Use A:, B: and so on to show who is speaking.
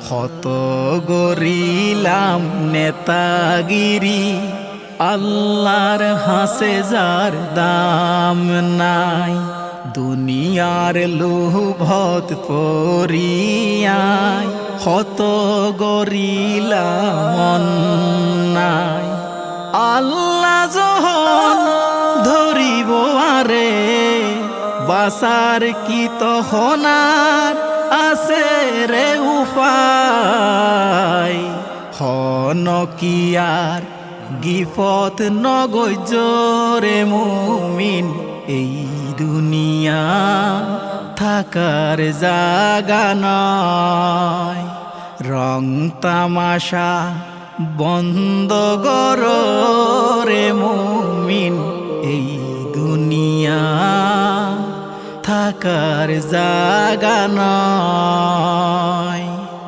A: হত গরিলাম নেতাগিরি, আল্লাহর হাসে যার দাম নাই। দুনিয়ার লোভত পরিয়ায় হত গরিলাম নাই। আল্লাহ যখন ধরিব আরে, বাসার কি তহনার আছে রে উপায়। হন কি আর গিফত নগজরে মুমিন, এই দুনিয়া থাকার জাগা নয়। রং তামাশা বন্ধ করো রে মুমিন, এই দুনিয়া থাকার জাগা নয়।